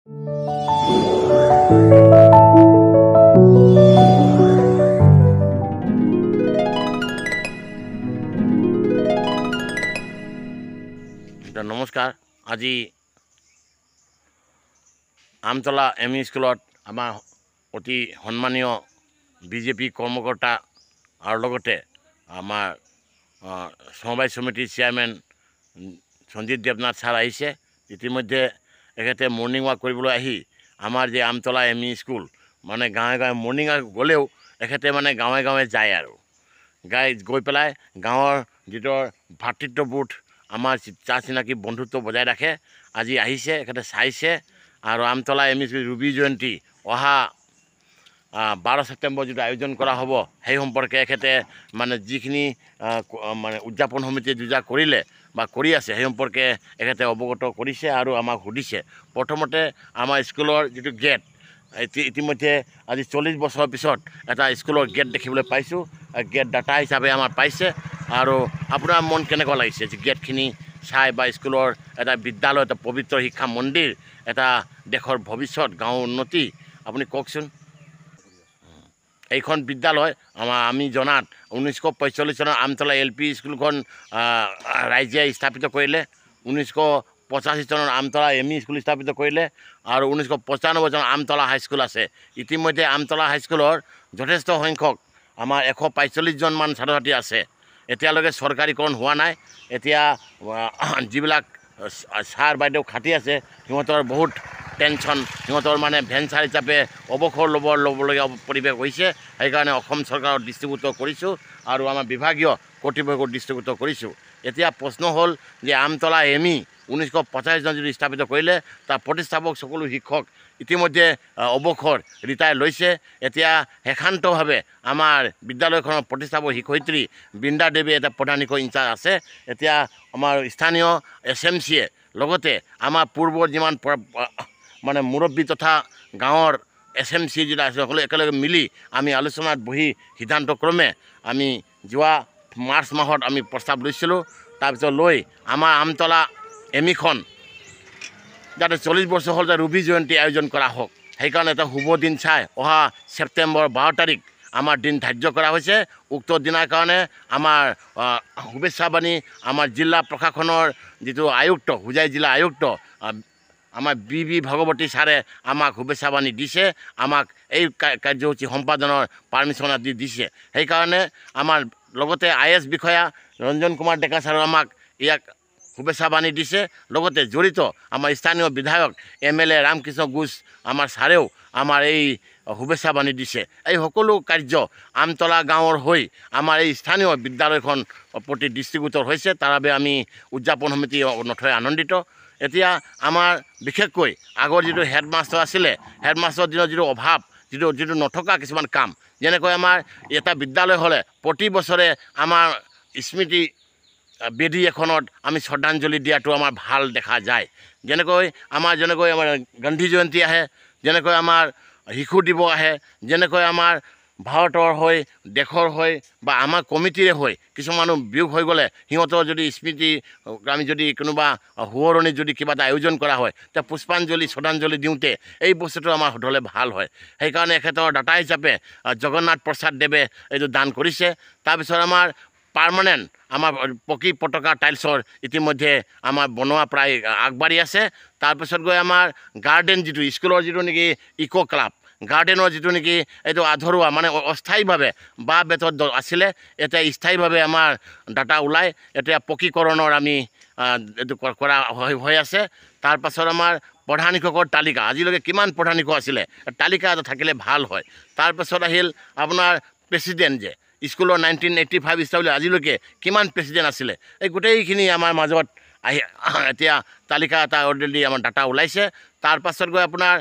নমস্কাৰ। আজি আমতলা এম ই স্কুলত আমাৰ অতি সন্মানীয় বিজেপি কৰ্মকৰ্তা আৰু লগতে আমাৰ সমবায় সমিতিৰ চেয়াৰমেন সঞ্জিত দেৱনাথ ছাৰ আহিছে। ইতিমধ্যে এখেতে মৰ্ণিং ৱাক কৰিবলৈ আহি আমাৰ যে আমতলা এম ই স্কুল মানে গাঁৱে গাঁৱে মৰ্ণিং ৱাক গ'লেও এখেতে মানে গাঁৱে গাঁৱে যায় আৰু গৈ পেলাই গাঁৱৰ যিটো ভাতৃত্ববোধ আমাৰ চাহ চিনাকি বন্ধুত্ব বজাই ৰাখে। আজি আহিছে, এখেতে চাইছে আৰু Amtala M E school Rabi Jayanti অহা 12 ছেপ্টেম্বৰ যিটো আয়োজন কৰা হ'ব সেই সম্পৰ্কে এখেতে মানে যিখিনি মানে উদযাপন সমিতিয়ে যোজা কৰিলে বা কৰি আছে সেই সম্পৰ্কে এখেতে অৱগত কৰিছে আৰু আমাক সুধিছে। প্ৰথমতে আমাৰ স্কুলৰ যিটো গেট ইতিমধ্যে আজি 40 বছৰৰ পিছত এটা স্কুলৰ গেট দেখিবলৈ পাইছোঁ। গেট ডাটা হিচাপে আমাৰ পাইছে আৰু আপোনাৰ মন কেনেকুৱা লাগিছে যে গেটখিনি চাই বা স্কুলৰ এটা বিদ্যালয়, এটা পবিত্ৰ শিক্ষা মন্দিৰ, এটা দেশৰ ভৱিষ্যত, গাঁৱৰ উন্নতি, আপুনি কওকচোন। এইখন বিদ্যালয় আমি জনাত 1945 চনত আমতলা LP স্কুলখন ৰাইজে স্থাপিত কৰিলে। 1985 চনত আমতলা এম ই স্কুল স্থাপিত কৰিলে আৰু 1995 চনত আমতলা হাইস্কুল আছে। ইতিমধ্যে আমতলা হাইস্কুলৰ যথেষ্ট সংখ্যক আমাৰ 145জনমান ছাত্ৰ ছাত্ৰী আছে। এতিয়ালৈকে চৰকাৰীকৰণ হোৱা নাই। এতিয়া যিবিলাক ছাৰ বাইদেউ খাটি আছে সিহঁতৰ বহুত টেনশ্যন, সিহঁতৰ মানে ভেঞ্চাৰ হিচাপে অৱসৰ ল'বলগীয়া পৰিৱেশ হৈছে। সেইকাৰণে অসম চৰকাৰৰ দৃষ্টিগোচৰ কৰিছোঁ আৰু আমাৰ বিভাগীয় কৰ্তৃপক্ষৰ দৃষ্টিগোচৰ কৰিছোঁ। এতিয়া প্ৰশ্ন হ'ল যে আমতলা এম ই 1985 চনত যদি স্থাপিত কৰিলে তাৰ প্ৰতিষ্ঠাপক সকলো শিক্ষক ইতিমধ্যে অৱসৰ ৰিটায়াৰ লৈছে। এতিয়া শেষান্তভাৱে আমাৰ বিদ্যালয়খনৰ প্ৰতিষ্ঠাপক শিক্ষয়িত্ৰী বৃন্দা দেৱী এটা প্ৰধান শিক্ষক ইনচাৰ্জ আছে। এতিয়া আমাৰ স্থানীয় SMCয়ে লগতে আমাৰ পূৰ্বৰ যিমান মানে মুৰব্বী তথা গাঁৱৰ SMC যিটো আছে সকলো একেলগে মিলি আমি আলোচনাত বহি সিদ্ধান্তক্ৰমে আমি যোৱা মাৰ্চ মাহত আমি প্ৰস্তাৱ লৈছিলোঁ। তাৰপিছত লৈ আমাৰ আমতলা এম ইখন যাতে 40 বছৰ হ'ল যে ৰবি জয়ন্তী আয়োজন কৰা হওক, সেইকাৰণে এটা শুভ দিন চাই অহা ছেপ্টেম্বৰ 12 তাৰিখ আমাৰ দিন ধাৰ্য কৰা হৈছে। উক্ত দিনাৰ কাৰণে আমাৰ শুভেচ্ছা বাণী আমাৰ জিলা প্ৰশাসনৰ যিটো আয়ুক্ত, হোজাই জিলা আয়ুক্ত আমাৰ BB ভাগৱতী ছাৰে আমাক শুভেচ্ছা বাণী দিছে, আমাক এই কাৰ্যসূচী সম্পাদনৰ পাৰ্মিশ্যন আদি দিছে। সেইকাৰণে আমাৰ লগতে IS বিষয়া ৰঞ্জন কুমাৰ ডেকা ছাৰে আমাক ইয়াক শুভেচ্ছা বাণী দিছে। লগতে জড়িত আমাৰ স্থানীয় বিধায়ক MLA ৰামকৃষ্ণ ঘোষ আমাৰ ছাৰেও আমাৰ এই শুভেচ্ছা বাণী দিছে। এই সকলো কাৰ্য আমতলা গাঁৱৰ হৈ আমাৰ এই স্থানীয় বিদ্যালয়খন প্ৰতি দৃষ্টিগোচৰ হৈছে। তাৰ বাবে আমি উদযাপন সমিতি নথৈ আনন্দিত। এতিয়া আমাৰ বিশেষকৈ আগৰ যিটো হেডমাষ্টাৰ আছিলে, হেডমাষ্টাৰৰ দিনৰ যিটো অভাৱ, যিটো নথকা কিছুমান কাম, যেনেকৈ আমাৰ এটা বিদ্যালয় হ'লে প্ৰতি বছৰে আমাৰ স্মৃতি বেদী এখনত আমি শ্ৰদ্ধাঞ্জলি দিয়াটো আমাৰ ভাল দেখা যায়। যেনেকৈ আমাৰ গান্ধী জয়ন্তী আহে, যেনেকৈ আমাৰ শিশু দিৱস আহে, যেনেকৈ আমাৰ ভাৰতৰ হৈ, দেশৰ হৈ বা আমাৰ কমিটিৰে হৈ কিছুমানো বিয়োগ হৈ গ'লে সিহঁতৰ যদি স্মৃতি আমি যদি কোনোবা সোঁৱৰণিত যদি কিবা এটা আয়োজন কৰা হয় তেতিয়া পুষ্পাঞ্জলি শ্ৰদ্ধাঞ্জলি দিওঁতে এই বস্তুটো আমাৰ হ'লে ভাল হয়। সেইকাৰণে এখেতৰ দাতা হিচাপে জগন্নাথ প্ৰসাদ দেৱে এইটো দান কৰিছে। তাৰপিছত আমাৰ পাৰ্মানেণ্ট আমাৰ পকী পতাকা টাইলছৰ ইতিমধ্যে আমাৰ বনোৱা প্ৰায় আগবাঢ়ি আছে। তাৰপিছত গৈ আমাৰ গাৰ্ডেন যিটো স্কুলৰ যিটো নেকি ইক' ক্লাব গাৰ্ডেনৰ যিটো নেকি এইটো আধৰুৱা মানে অস্থায়ীভাৱে বাঁহ বেতৰ আছিলে, এতিয়া স্থায়ীভাৱে আমাৰ ডাটা ওলাই এতিয়া পকীকৰণৰ আমি এইটো কৰা হৈ আছে। তাৰপাছত আমাৰ প্ৰধান শিক্ষকৰ তালিকা, আজিলৈকে কিমান প্ৰধান শিক্ষক আছিলে তালিকা এটা থাকিলে ভাল হয়। তাৰপাছত আহিল আপোনাৰ প্ৰেচিডেণ্ট যে স্কুলৰ 1985 স্থাপন আজিলৈকে কিমান প্ৰেচিডেণ্ট আছিলে, এই গোটেইখিনি আমাৰ মাজত আহি এতিয়া তালিকা এটা অলৰেডি আমাৰ ডাটা ওলাইছে। তাৰপাছত গৈ আপোনাৰ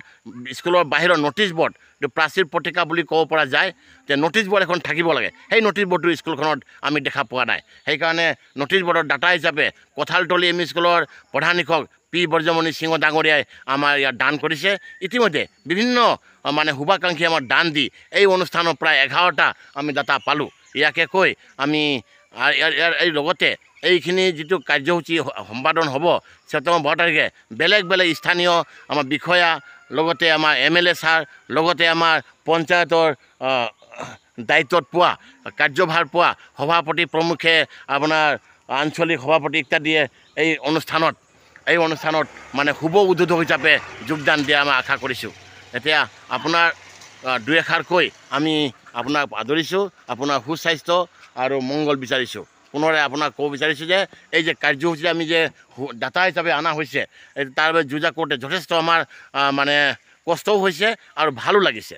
স্কুলৰ বাহিৰৰ ন'টিছ ব'ৰ্ড, এইটো প্ৰাচীৰ পত্ৰিকা বুলি ক'ব পৰা যায় যে ন'টিছ ব'ৰ্ড এখন থাকিব লাগে। সেই ন'টিছ ব'ৰ্ডটো স্কুলখনত আমি দেখা পোৱা নাই। সেইকাৰণে ন'টিছ ব'ৰ্ডৰ ডাটা হিচাপে কঁঠালতলী এম ই স্কুলৰ প্ৰধান শিক্ষক P ব্ৰজমণি সিংহ ডাঙৰীয়াই আমাৰ ইয়াত দান কৰিছে। ইতিমধ্যে বিভিন্ন মানে শুভাকাংক্ষী আমাৰ দান দি এই অনুষ্ঠানৰ প্ৰায় 11টা আমি ডাটা পালোঁ। ইয়াকে কৈ আমি এই লগতে এইখিনি যিটো কাৰ্যসূচী সম্পাদন হ'ব ছেপ্টেম্বৰ 12 তাৰিখে বেলেগ স্থানীয় আমাৰ বিষয়া লগতে আমাৰ MLA ছাৰ, লগতে আমাৰ পঞ্চায়তৰ দায়িত্বত পোৱা কাৰ্যভাৰ পোৱা সভাপতি প্ৰমুখে আপোনাৰ আঞ্চলিক সভাপতি ইত্যাদিয়ে এই অনুষ্ঠানত মানে শুভ উদ্বোধক হিচাপে যোগদান দিয়া মই আশা কৰিছোঁ। এতিয়া আপোনাৰ দুই এষাৰ কৈ আমি আপোনাক আদৰিছোঁ, আপোনাৰ সুস্বাস্থ্য আৰু মংগল বিচাৰিছোঁ। পুনৰে আপোনাক ক'ব বিচাৰিছোঁ যে এই যে কাৰ্যসূচী আমি যে দাতা হিচাপে অনা হৈছে, তাৰ বাবে যুঁজা কৰোঁতে যথেষ্ট আমাৰ মানে কষ্টও হৈছে আৰু ভালো লাগিছে।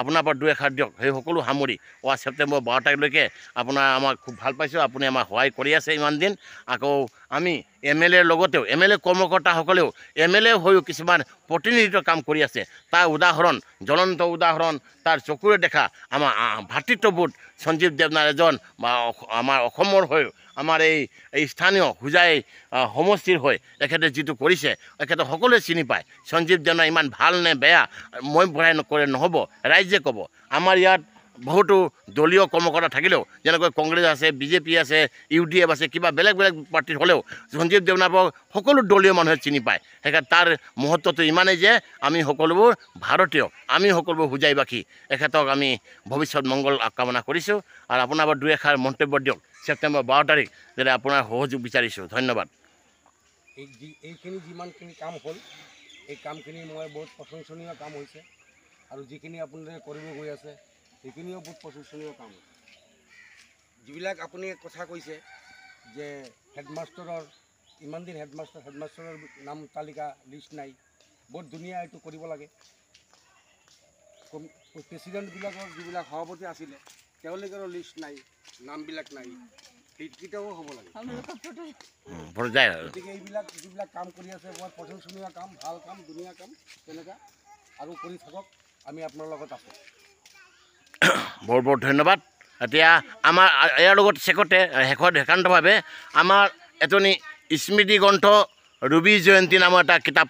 আপোনাৰ পৰা দুই এষাৰ দিয়ক। সেই সকলো সামৰি ছেপ্টেম্বৰ 12 তাৰিখলৈকে আপোনাৰ আমাক খুব ভাল পাইছোঁ, আপুনি আমাক সহায় কৰি আছে ইমান দিন। আকৌ আমি MLAৰ লগতেও MLA কৰ্মকৰ্তাসকলেও MLA হৈও কিছুমান প্ৰতিনিধিত্ব কাম কৰি আছে। তাৰ উদাহৰণ, জ্বলন্ত উদাহৰণ, তাৰ চকুৰে দেখা আমাৰ ভাতৃত্ববোধ সঞ্জীৱ দেৱনাথ এজন বা আমাৰ অসমৰ হৈ আমাৰ এই স্থানীয় হোজাই সমষ্টিৰ হৈ তেখেতে যিটো কৰিছে তেখেতে সকলোৱে চিনি পায়। সঞ্জীৱ দেৱনাথ ইমান ভাল নে বেয়া মই বঢ়াই নকৰে নহ'ব, ৰাইজে ক'ব। আমাৰ ইয়াত বহুতো দলীয় কৰ্মকৰ্তা থাকিলেও, যেনেকৈ কংগ্ৰেছ আছে, BJP আছে, UDF আছে, কিবা বেলেগ বেলেগ পাৰ্টিত হ'লেও সঞ্জীৱ দেৱনাথক সকলো দলীয় মানুহে চিনি পায়। সেইকাৰণে তাৰ মহত্বটো ইমানেই যে আমি সকলোবোৰ ভাৰতীয়, আমি সকলোবোৰ হোজাইবাসী। এখেতক আমি ভৱিষ্যত মংগল কামনা কৰিছোঁ। আৰু আপোনাৰ পৰা দুই এষাৰ মন্তব্য দিয়ক। ছেপ্টেম্বৰ 12 তাৰিখ যাতে আপোনাৰ সহযোগ বিচাৰিছোঁ। ধন্যবাদ। এইখিনি যিমানখিনি কাম হ'ল, এই কামখিনি মই বহুত প্ৰশংসনীয় কাম হৈছে, আৰু যিখিনি আপোনালোকে কৰিব গৈ আছে সেইখিনিও বহুত প্ৰশংসনীয় কাম হৈছে। যিবিলাক আপুনি কথা কৈছে যে হেডমাষ্টাৰৰ ইমান দিন হেডমাষ্টাৰৰ নাম তালিকা লিষ্ট নাই, বহুত ধুনীয়া এইটো কৰিব লাগে। প্ৰেচিডেণ্টবিলাকৰ যিবিলাক সভাপতি আছিলে তেওঁলোকৰো লিষ্ট নাই, নামবিলাক নাই, সেইকেইটাও হ'ব লাগে। গতিকে এইবিলাক যিবিলাক কাম কৰি আছে বৰ প্ৰশংসনীয় কাম, ভাল কাম, ধুনীয়া কাম, তেনেকুৱা আৰু কৰি থাকক। আমি আপোনাৰ লগত আছোঁ। বৰ বৰ ধন্যবাদ। এতিয়া আমাৰ ইয়াৰ লগত একান্তভাৱে আমাৰ এজনী স্মৃতি গ্ৰন্থ ৰবি জয়ন্তী নামৰ এটা কিতাপ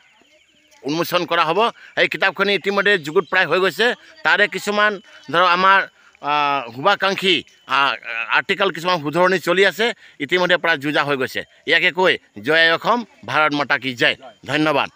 উন্মোচন কৰা হ'ব। এই কিতাপখিনি ইতিমধ্যে যুগুত প্ৰায় হৈ গৈছে। তাৰে কিছুমান ধৰক আমাৰ শুভাকাংক্ষী আৰ্টিকেল কিছুমান শুধৰণি চলি আছে, ইতিমধ্যে প্ৰায় যুঁজা হৈ গৈছে। ইয়াকে কৈ জয় অসম, ভাৰত মাতা কি জয়। ধন্যবাদ।